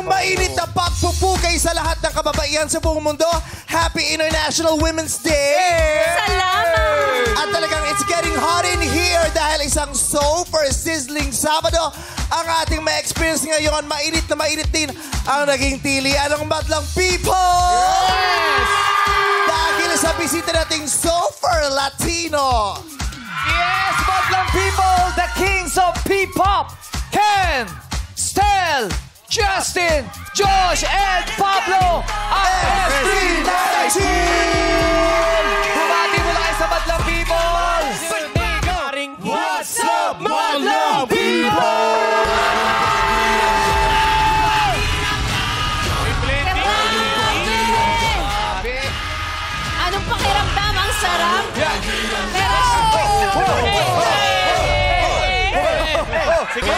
Isang mainit na pagpupugay sa lahat ng kababaihan sa buong mundo. Happy International Women's Day! Salamat! At talagang it's getting hot in here dahil isang super sizzling Sabado ang ating ma-experience ngayon. Mainit na mainit din ang naging tilian ng madlang people! Yes! Dahil sa bisita nating super Latino! Yes, madlang people, the kings of P-pop, Ken, Stel, Justin, Josh, and Pablo, ang SB19! Bumati mo lang sa madlang people! What's up, madlang people? Anong pakiramdam? Ang sarap. Pero... Sige.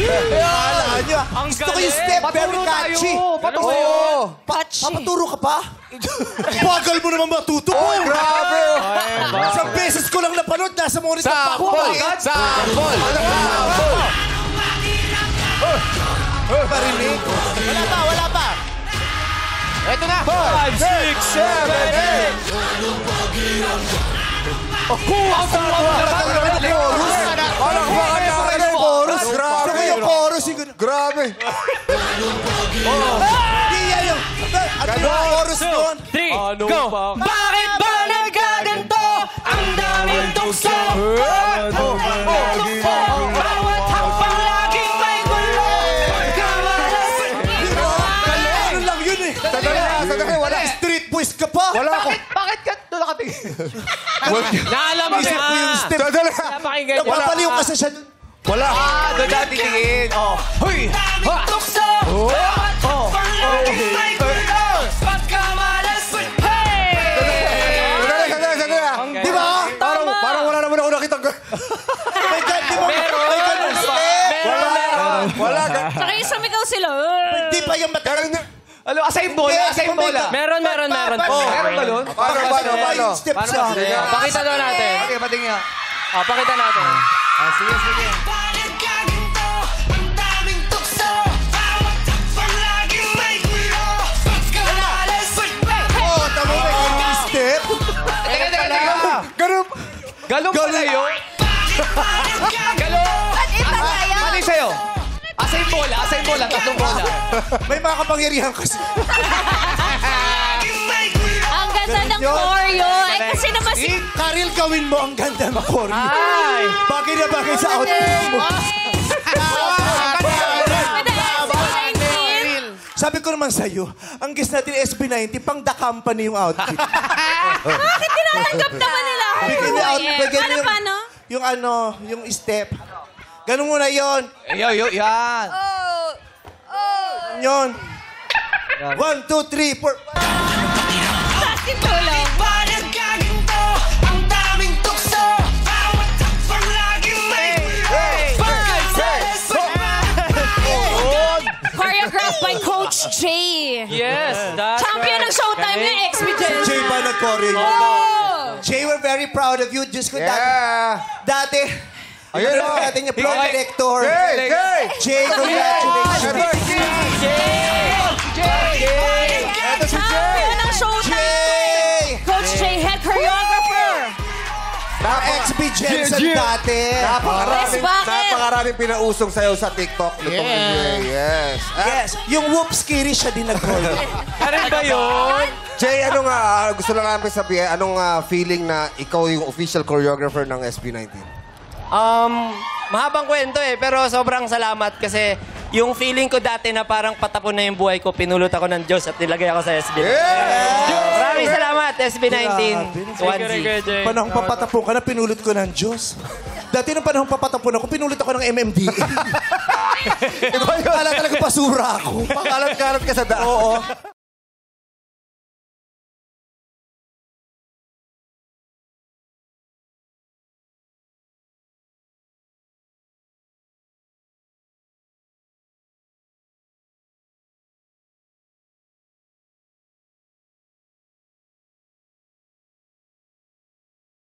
Alaan nyo, gusto ko yung step very catchy. Paturo. Papaturo ka pa? Bagal mo naman matuto. Oh, grabe! Isang beses ko lang napanood, nasa monitor pa ako. Sample! Parinig. Wala pa. Ito na! 5, 6, 7, 8. Kuha sa Chorus. Grabe. Yung chorus. Grabe! Hindi yan yung... Ano yung chorus doon? 3, go! Bakit ba nagkaganto? Ang daming tukso. Bawat hakbang laging may gulo. Ano lang yun eh. Sandali, wala. Street boys ka pa. Wala ako. Bakit ka doon nakatingin? Naalam mo Isip ko yung step. Sandali. Napakinggan niya. Napapaliw kasi siya. Wala. Doon natin tingin. Hoy! Ha! Tukso. Bawat hakbang laging may gulo. Pagkamalas. Hey! Sandali. Di ba? Parang wala naman ako nakita. May God, di ba? May ganun step. Wala. Saka yung sumigaw sila. Di pa yung matagal. Alo, asayin bola, asayin bola. Meron. Meron ba doon? Paano? Step siya. Pakita daw natin. Okay, patingin. Pakita natin. Sige. Oh, tama ba yung step? Teka. Galong pala yun. Galong. At iba tayo. Ano yung sa'yo? Asayin bola, tatlong bola. May mga kapangyarihan kasi. Ang ganda ng choreo. Ay, kasi naman si... Karil, gawin mo ang ganda ng choreo. Ay! Bagay na bagay sa outfit mo. Sabi ko naman sa'yo, ang guest natin SB19, pang The Company yung outfit. Bakit tinatanggap naman nila ako? Bigyan niyo outfit, bigyan niyo Paano? yung step. Ganun muna yon. Yan. Yon. 1, 2, 3, 4. Bakit tulong? Choreographed by Coach Jay. Yes, that's Champion ng Showtime ng XBJ. Jay ba nag-choreo? Oh! Jay, we're very proud of you. Diyos ko, Yeah. dati, Ayun ano o. natin yung pro director. Jay! Jay, congratulations. Ito si Jay! Champion ng Showtime. Jay! Coach Jay, head choreographer. XB Jensen dati. Yes, bakit? Napakaraming pinausong sayo sa TikTok. Yes. Yes, yung whoops kiri siya din nag-choreo. Karin ba yun? Jay, ano nga, gusto lang namin sabihin, anong feeling na ikaw yung official choreographer ng SB19? Mahabang kwento pero sobrang salamat kasi yung feeling ko dati na parang patapon na yung buhay ko, pinulot ako ng Diyos at nilagay ako sa SB. Maraming salamat, SB19. Panahong papatapon ka na, pinulot ko ng Diyos. Dati nung panahong papatapon ako, pinulot ako ng MMDA. Kala talaga basura ako. Pakalat-kalat ka sa daan. Oo.